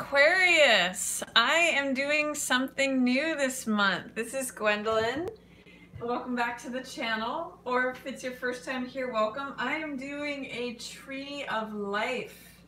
Aquarius, I am doing something new this month. This is Gwendolyn. Welcome back to the channel, or if it's your first time here, welcome. I am doing a Tree of Life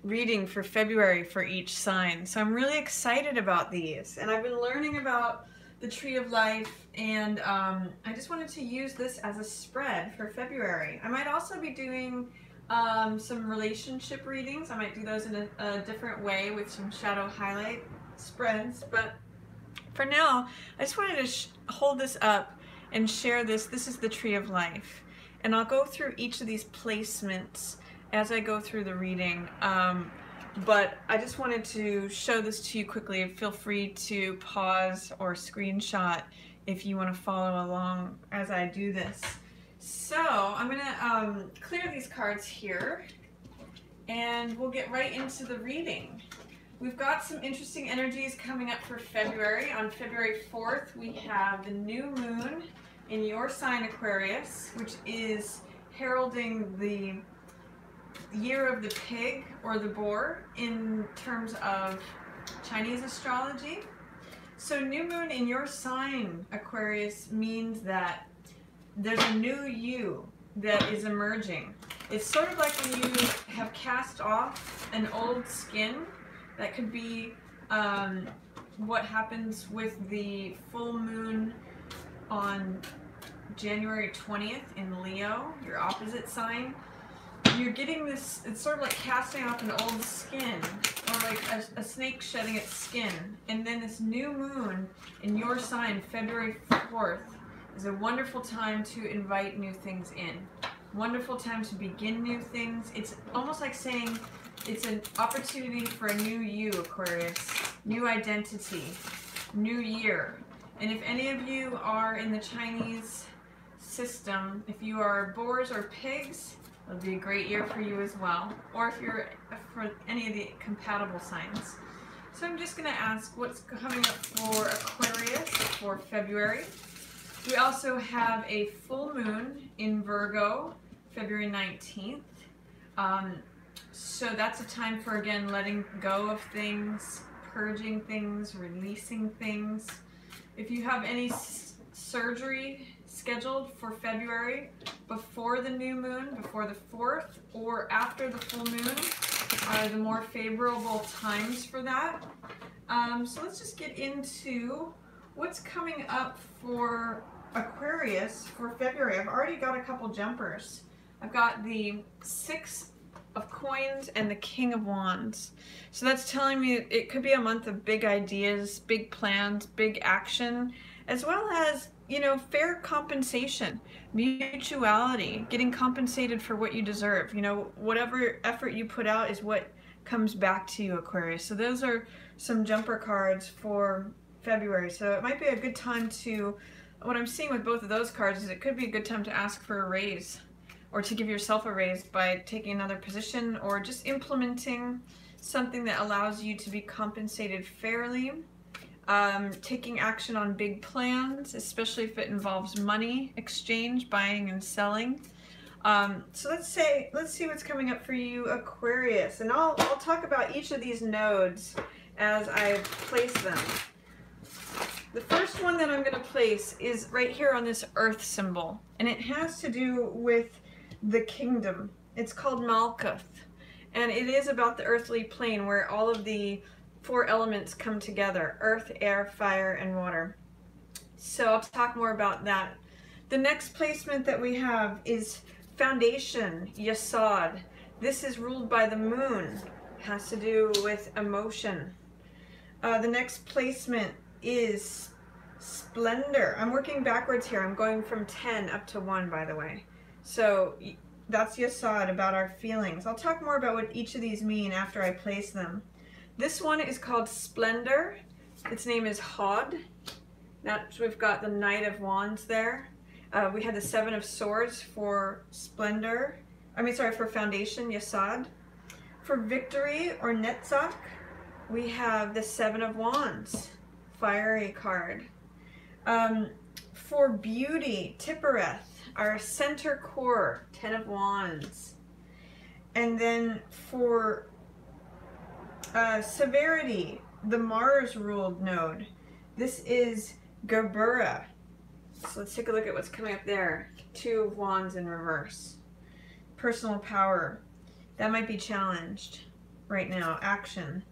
reading for February for each sign. So I'm really excited about these, and I've been learning about the Tree of Life, and I just wanted to use this as a spread for February. I might also be doing some relationship readings. I might do those in a different way with some shadow highlight spreads, but for now I just wanted to hold this up and share this. This is the Tree of Life, and I'll go through each of these placements as I go through the reading, but I just wanted to show this to you quickly. Feel free to pause or screenshot if you want to follow along as I do this. So I'm going to clear these cards here, and we'll get right into the reading. We've got some interesting energies coming up for February. On February 4th, we have the new moon in your sign, Aquarius, which is heralding the year of the pig or the boar in terms of Chinese astrology. So new moon in your sign, Aquarius, means that there's a new you that is emerging. It's sort of like when you have cast off an old skin. That could be what happens with the full moon on January 20th in Leo, your opposite sign. You're getting this, it's sort of like casting off an old skin, or like a snake shedding its skin. And then this new moon in your sign, February 4th, is a wonderful time to invite new things in. Wonderful time to begin new things. It's almost like saying it's an opportunity for a new you, Aquarius. New identity, new year. And if any of you are in the Chinese system, if you are boars or pigs, it'll be a great year for you as well. Or if you're for any of the compatible signs. So I'm just going to ask what's coming up for Aquarius for February. We also have a full moon in Virgo, February 19th. So that's a time for, again, letting go of things, purging things, releasing things. If you have any surgery scheduled for February before the new moon, before the 4th, or after the full moon, are the more favorable times for that. So let's just get into what's coming up for Aquarius for February. I've already got a couple jumpers. I've got the 6 of Coins and the King of Wands. So that's telling me it could be a month of big ideas, big plans, big action, as well as, you know, fair compensation, mutuality, getting compensated for what you deserve. You know, whatever effort you put out is what comes back to you, Aquarius. So those are some jumper cards for February. So it might be a good time to, what I'm seeing with both of those cards is it could be a good time to ask for a raise, or to give yourself a raise by taking another position, or just implementing something that allows you to be compensated fairly. Taking action on big plans, especially if it involves money exchange, buying and selling. So let's see what's coming up for you, Aquarius, and I'll talk about each of these nodes as I place them. The first one that I'm going to place is right here on this earth symbol, and it has to do with the kingdom. It's called Malkuth, and it is about the earthly plane where all of the 4 elements come together: earth, air, fire, and water. So I'll talk more about that. The next placement that we have is Foundation, Yasod. This is ruled by the moon. It has to do with emotion. The next placement is Splendor. I'm working backwards here. I'm going from 10 up to 1, by the way. So that's Yasod, about our feelings. I'll talk more about what each of these mean after I place them. This one is called Splendor. Its name is Hod. Now we've got the Knight of Wands there. We had the 7 of Swords for Splendor. For Foundation, Yasod. For Victory or Netzach, we have the 7 of Wands, fiery card. For Beauty, Tippereth, our center core, 10 of Wands. And then for Severity, the Mars ruled node. This is Gerbera. So let's take a look at what's coming up there. Two of Wands in reverse. Personal power. That might be challenged right now. Action.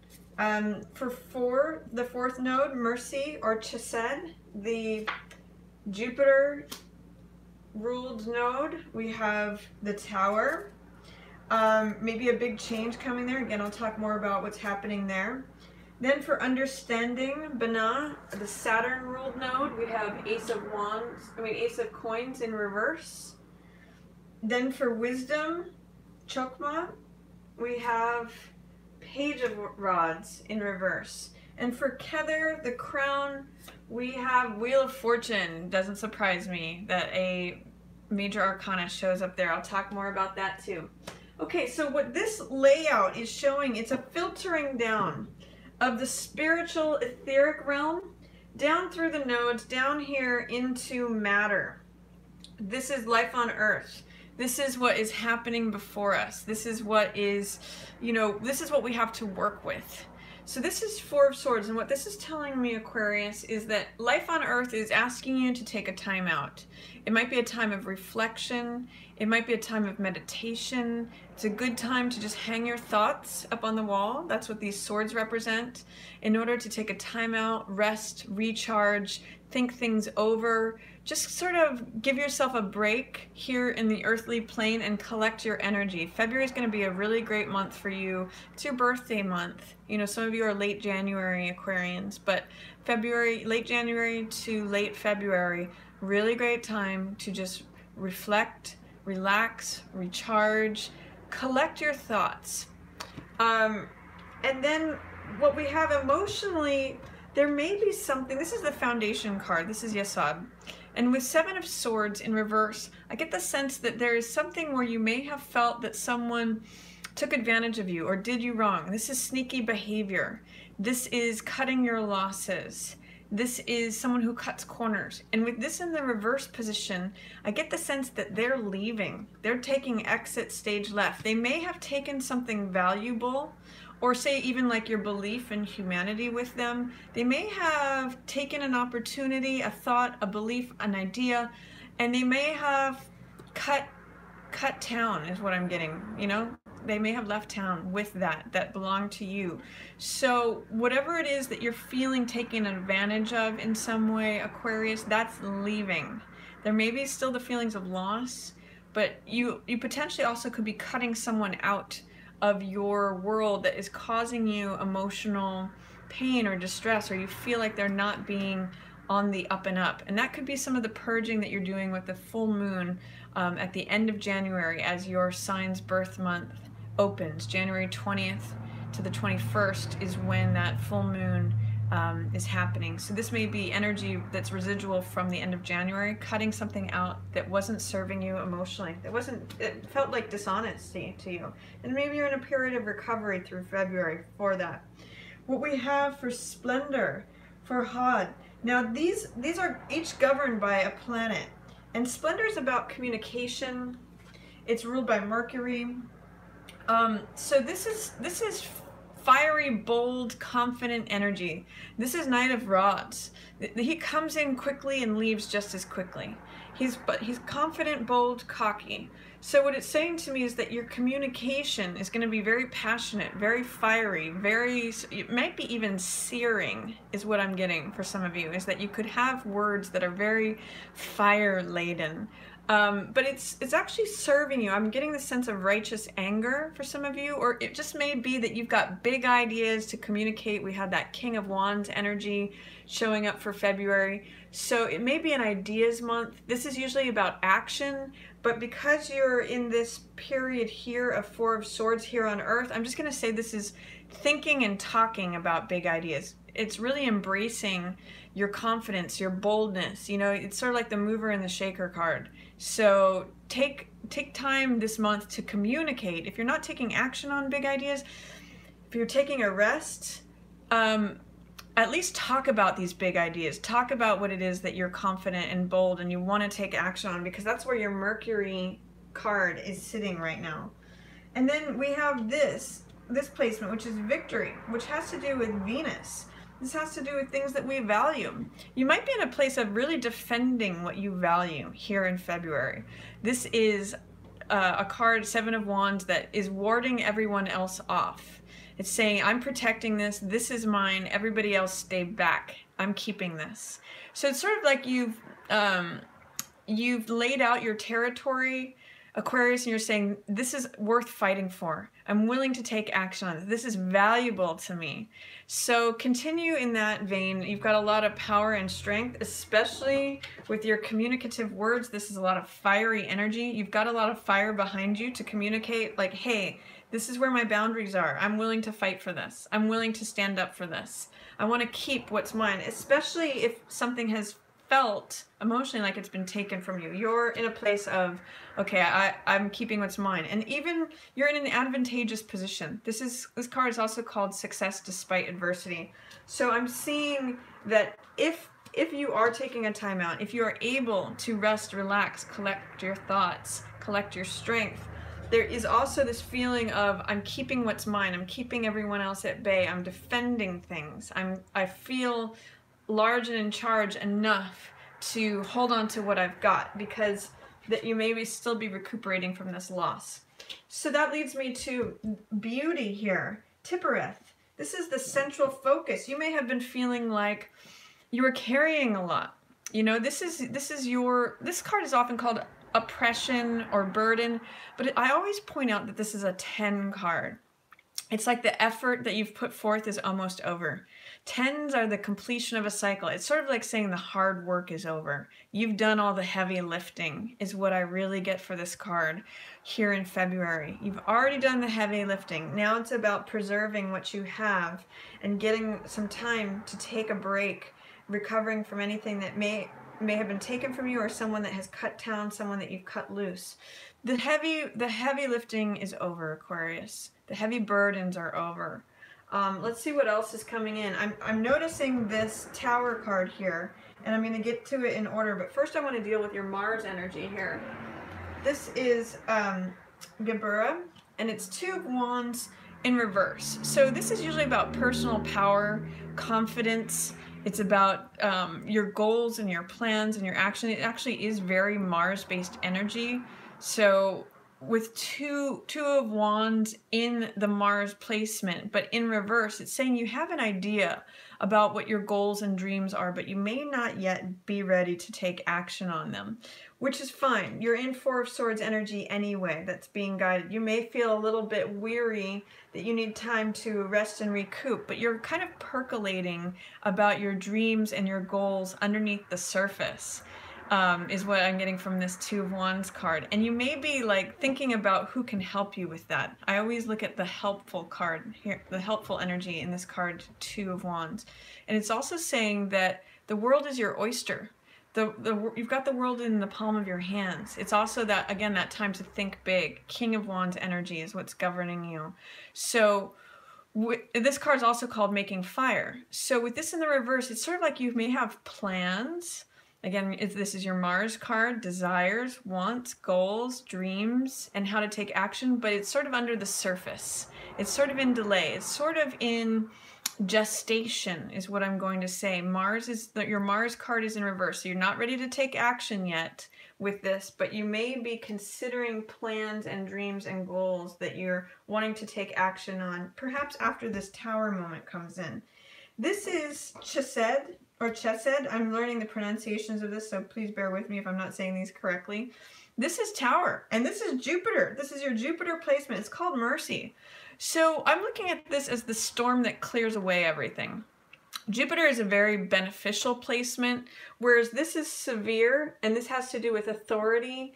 For the fourth node, Mercy or Chesed, the Jupiter ruled node, we have the Tower. Maybe a big change coming there. Again, I'll talk more about what's happening there. Then for understanding, Bana, the Saturn ruled node, we have Ace of Coins in reverse. Then for wisdom, Chokma, we have Page of Rods in reverse. And for Kether, the crown, we have Wheel of Fortune. Doesn't surprise me that a major arcana shows up there. I'll talk more about that too. Okay, so what this layout is showing, it's a filtering down of the spiritual etheric realm down through the nodes, down here into matter. This is life on Earth. This is what is happening before us. This is what is, this is what we have to work with. So this is Four of Swords, and what this is telling me, Aquarius, is that life on Earth is asking you to take a time out. It might be a time of reflection. It might be a time of meditation. It's a good time to just hang your thoughts up on the wall. That's what these swords represent. In order to take a time out, rest, recharge, think things over, just sort of give yourself a break here in the earthly plane and collect your energy. February is going to be a really great month for you. It's your birthday month. Some of you are late January Aquarians, but late January to late February, really great time to just reflect, relax, recharge, collect your thoughts. And then what we have emotionally, there may be something. This is the foundation card. This is Yesod. And with Seven of Swords in reverse, I get the sense that there is something where you may have felt that someone took advantage of you or did you wrong. This is sneaky behavior. This is cutting your losses. This is someone who cuts corners. And with this in the reverse position, I get the sense that they're leaving. They're taking exit stage left. They may have taken something valuable, or say even like your belief in humanity with them. They may have taken an opportunity, a thought, a belief, an idea, and they may have cut town is what I'm getting, They may have left town with that belonged to you. So whatever it is that you're feeling taken advantage of in some way, Aquarius, that's leaving. There may be still the feelings of loss, but you potentially also could be cutting someone out of your world that is causing you emotional pain or distress, or you feel like they're not being on the up and up. And that could be some of the purging that you're doing with the full moon at the end of January as your sign's birth month opens. January 20th to the 21st is when that full moon is happening. So this may be energy that's residual from the end of January, cutting something out that wasn't serving you emotionally. It felt like dishonesty to you. And maybe you're in a period of recovery through February for that. What we have for Splendor, for Hod. Now these are each governed by a planet. And Splendor is about communication. It's ruled by Mercury. So this is fiery, bold, confident energy. This is Knight of Rods. He comes in quickly and leaves just as quickly. He's confident, bold, cocky. So what it's saying to me is that your communication is going to be very passionate, very fiery, it might be even searing is what I'm getting for some of you, is that you could have words that are very fire laden. But it's actually serving you. I'm getting the sense of righteous anger for some of you, or it just may be that you've got big ideas to communicate. We had that King of Wands energy showing up for February. So it may be an ideas month. This is usually about action, but because you're in this period here of Four of Swords here on Earth, I'm just going to say this is thinking and talking about big ideas. It's really embracing your confidence, your boldness. It's sort of like the mover and the shaker card. So take time this month to communicate. If you're not taking action on big ideas, if you're taking a rest, at least talk about these big ideas. Talk about what it is that you're confident and bold and you want to take action on, because that's where your Mercury card is sitting right now. And then we have this. this placement, which is victory, which has to do with Venus. This has to do with things that we value. You might be in a place of really defending what you value here in February. This is a card, Seven of Wands, that is warding everyone else off. It's saying, I'm protecting this. This is mine. Everybody else stay back. I'm keeping this. So it's sort of like you've laid out your territory, Aquarius, and you're saying, this is worth fighting for. I'm willing to take action on this. This is valuable to me. So continue in that vein. You've got a lot of power and strength, especially with your communicative words. This is a lot of fiery energy. You've got a lot of fire behind you to communicate, like, hey, this is where my boundaries are. I'm willing to fight for this. I'm willing to stand up for this. I want to keep what's mine, especially if something has felt emotionally like it's been taken from you. You're in a place of, okay, I'm keeping what's mine. And even you're in an advantageous position. This card is also called Success Despite Adversity. So I'm seeing that if you are taking a time out, if you are able to rest, relax, collect your thoughts, collect your strength, there is also this feeling of, I'm keeping what's mine. I'm keeping everyone else at bay. I'm defending things. I feel large and in charge enough to hold on to what I've got, because that you maybe still be recuperating from this loss. So that leads me to beauty here. Tippereth. This is the central focus. You may have been feeling like you were carrying a lot. You know, this card is often called oppression or burden, but I always point out that this is a 10 card. It's like the effort that you've put forth is almost over. 10s are the completion of a cycle. It's sort of like saying the hard work is over. You've done all the heavy lifting, is what I really get for this card here in February. You've already done the heavy lifting. Now it's about preserving what you have and getting some time to take a break, recovering from anything that may have been taken from you, or someone that has cut down, someone that you've cut loose. The heavy lifting is over, Aquarius. The heavy burdens are over. Let's see what else is coming in. I'm noticing this Tower card here, and I'm going to get to it in order, but first I want to deal with your Mars energy here. This is Gebura, and it's Two of Wands in reverse. So this is usually about personal power, confidence. It's about your goals and your plans and your action. It actually is very Mars-based energy. So with two of Wands in the Mars placement, but in reverse, it's saying you have an idea about what your goals and dreams are, but you may not yet be ready to take action on them, which is fine. You're in Four of Swords energy anyway, that's being guided. You may feel a little bit weary, that you need time to rest and recoup, but you're kind of percolating about your dreams and your goals underneath the surface. Is what I'm getting from this Two of Wands card. And you may be like thinking about who can help you with that. I always look at the helpful card here, the helpful energy in this card, Two of Wands. And it's also saying that the world is your oyster. You've got the world in the palm of your hands. It's also that, again, that time to think big. King of Wands energy is what's governing you. So this card is also called Making Fire. So with this in the reverse, it's sort of like you may have plans. Again, this is your Mars card, desires, wants, goals, dreams, and how to take action, but it's sort of under the surface. It's sort of in delay. It's sort of in gestation is what I'm going to say. Your Mars card is in reverse, so you're not ready to take action yet with this, but you may be considering plans and dreams and goals that you're wanting to take action on, perhaps after this Tower moment comes in. This is Chesed, or Chesed. I'm learning the pronunciations of this, so please bear with me if I'm not saying these correctly. This is Tower, and this is Jupiter. This is your Jupiter placement. It's called Mercy. So I'm looking at this as the storm that clears away everything. Jupiter is a very beneficial placement, whereas this is severe, and this has to do with authority,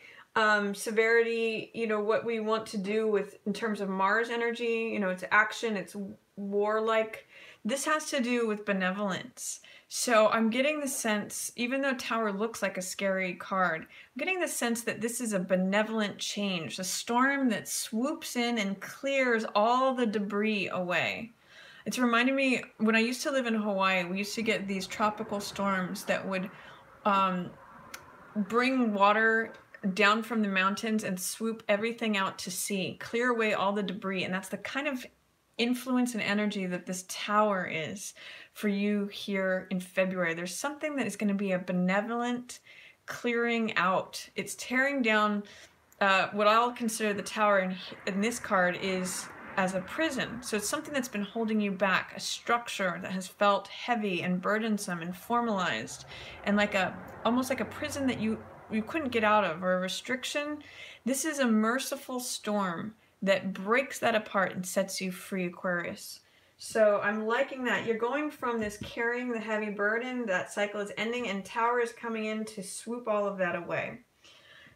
severity, you know, what we want to do in terms of Mars energy, you know, it's action, it's warlike. This has to do with benevolence. So I'm getting the sense, even though Tower looks like a scary card, I'm getting the sense that this is a benevolent change, a storm that swoops in and clears all the debris away. It's reminding me, when I used to live in Hawaii, we used to get these tropical storms that would bring water down from the mountains and swoop everything out to sea, clear away all the debris, and that's the kind of influence and energy that this tower is for you here in February. There's something that is going to be a benevolent clearing out. It's tearing down what I'll consider the tower in this card is as a prison. So it's something that's been holding you back, a structure that has felt heavy and burdensome and formalized, and like almost like a prison that you couldn't get out of, or a restriction. This is a merciful storm that breaks that apart and sets you free, Aquarius. So I'm liking that. You're going from this carrying the heavy burden, that cycle is ending, and Tower is coming in to swoop all of that away.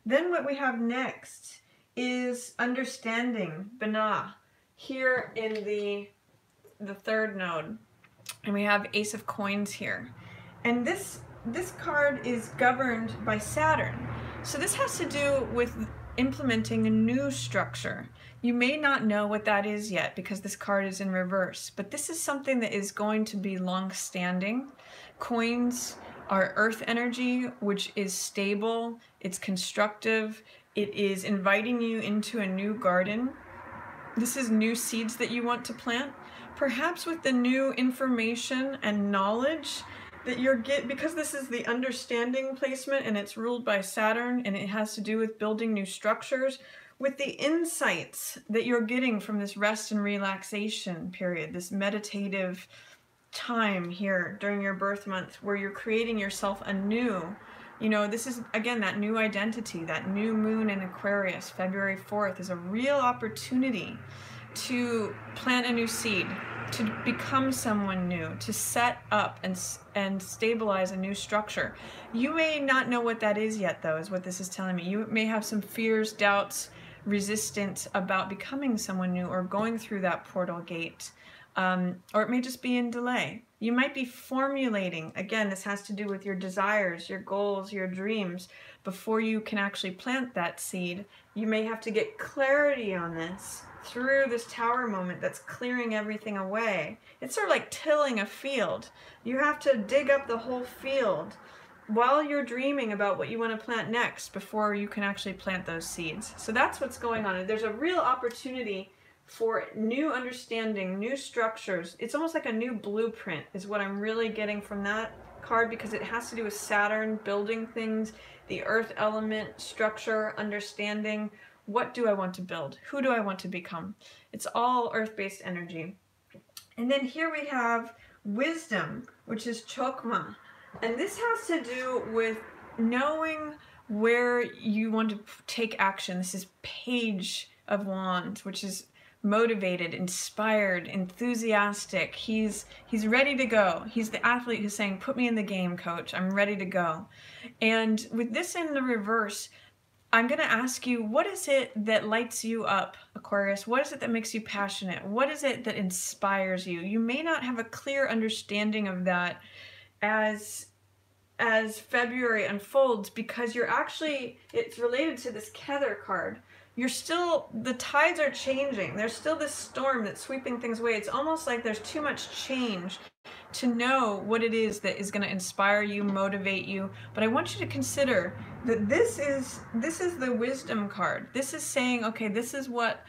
Then what we have next is understanding, Binah, here in the third node. And we have Ace of Coins here. And this card is governed by Saturn. So this has to do with implementing a new structure. You may not know what that is yet because this card is in reverse, but this is something that is going to be long-standing. Coins are earth energy, which is stable, it's constructive, it is inviting you into a new garden. This is new seeds that you want to plant. Perhaps with the new information and knowledge that you're because this is the understanding placement and it's ruled by Saturn and it has to do with building new structures, with the insights that you're getting from this rest and relaxation period, this meditative time here during your birth month where you're creating yourself anew. You know, this is, again, that new identity, that new moon in Aquarius, February 4th, is a real opportunity to plant a new seed, to become someone new, to set up and stabilize a new structure. You may not know what that is yet, though, is what this is telling me. You may have some fears, doubts, resistance about becoming someone new or going through that portal gate. Or it may just be in delay. You might be formulating, again, this has to do with your desires, your goals, your dreams. Before you can actually plant that seed, you may have to get clarity on this through this tower moment that's clearing everything away. It's sort of like tilling a field. You have to dig up the whole field while you're dreaming about what you want to plant next before you can actually plant those seeds. So that's what's going on. There's a real opportunity for new understanding, new structures. It's almost like a new blueprint is what I'm really getting from that card, because it has to do with Saturn, building things, the earth element, structure, understanding. What do I want to build? Who do I want to become? It's all earth-based energy. And then here we have wisdom, which is Chokmah. And this has to do with knowing where you want to take action. This is Page of Wands, which is motivated, inspired, enthusiastic. He's ready to go. He's the athlete who's saying, put me in the game, coach. I'm ready to go. And with this in the reverse, I'm going to ask you, what is it that lights you up, Aquarius? What is it that makes you passionate? What is it that inspires you? You may not have a clear understanding of that as February unfolds, because you're actually, it's related to this Kether card. You're still, the tides are changing. There's still this storm that's sweeping things away. It's almost like there's too much change to know what it is that is going to inspire you, motivate you. But I want you to consider that this is the wisdom card. This is saying, okay, this is what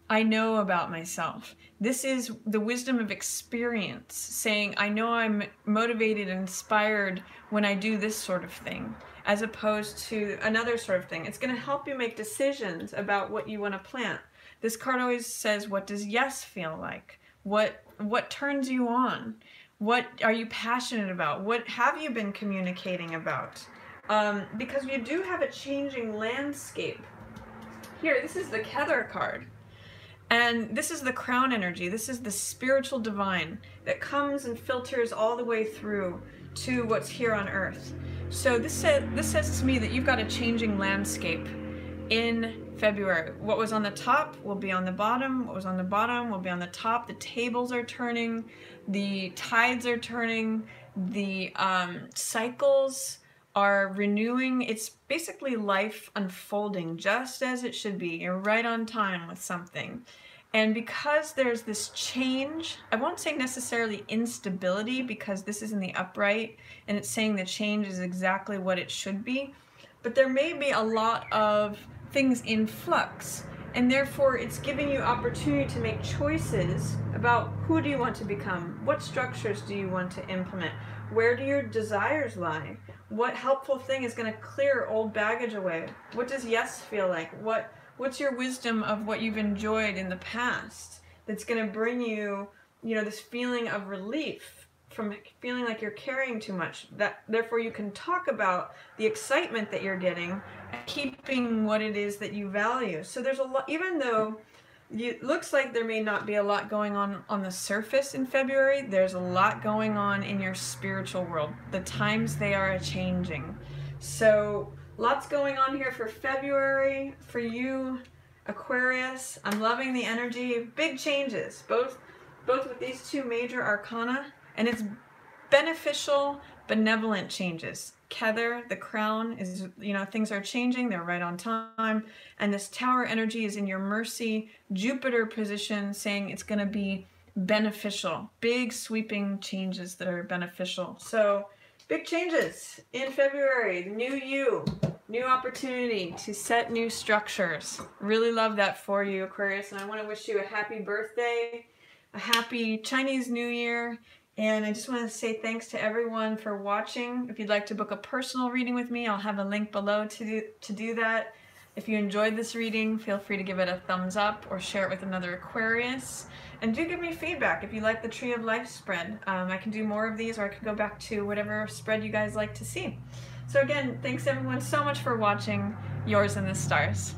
I know about myself. This is the wisdom of experience, saying, I know I'm motivated and inspired when I do this sort of thing, as opposed to another sort of thing. It's going to help you make decisions about what you want to plant. This card always says, what does yes feel like? What turns you on? What are you passionate about? What have you been communicating about? Because you do have a changing landscape. Here, this is the Kether card. And this is the crown energy. This is the spiritual divine that comes and filters all the way through to what's here on earth. So this says to me that you've got a changing landscape in February. What was on the top will be on the bottom. What was on the bottom will be on the top. The tables are turning. The tides are turning. The cycles are renewing. It's basically life unfolding just as it should be. You're right on time with something. And because there's this change, I won't say necessarily instability, because this is in the upright and it's saying the change is exactly what it should be, but there may be a lot of things in flux. and therefore it's giving you opportunity to make choices about who do you want to become, what structures do you want to implement, where do your desires lie, what helpful thing is going to clear old baggage away, what does yes feel like, what's your wisdom of what you've enjoyed in the past that's going to bring you, this feeling of relief from feeling like you're carrying too much, that therefore you can talk about the excitement that you're getting and keeping what it is that you value. So there's a lot, even though it looks like there may not be a lot going on the surface in February, there's a lot going on in your spiritual world. The times, they are changing. So lots going on here for February for you, Aquarius. I'm loving the energy. Big changes, both with these two major arcana, and it's beneficial, benevolent changes. Kether, the crown, is, things are changing, they're right on time, and this tower energy is in your mercy, Jupiter position, saying it's going to be beneficial. Big sweeping changes that are beneficial. So big changes in February. New you, new opportunity to set new structures. Really love that for you, Aquarius, and I want to wish you a happy birthday, a happy Chinese New Year. And I just want to say thanks to everyone for watching. If you'd like to book a personal reading with me, I'll have a link below to do that. If you enjoyed this reading, feel free to give it a thumbs up or share it with another Aquarius. And do give me feedback if you like the Tree of Life spread. I can do more of these, or I could go back to whatever spread you guys like to see. So again, thanks everyone so much for watching. Yours in the stars.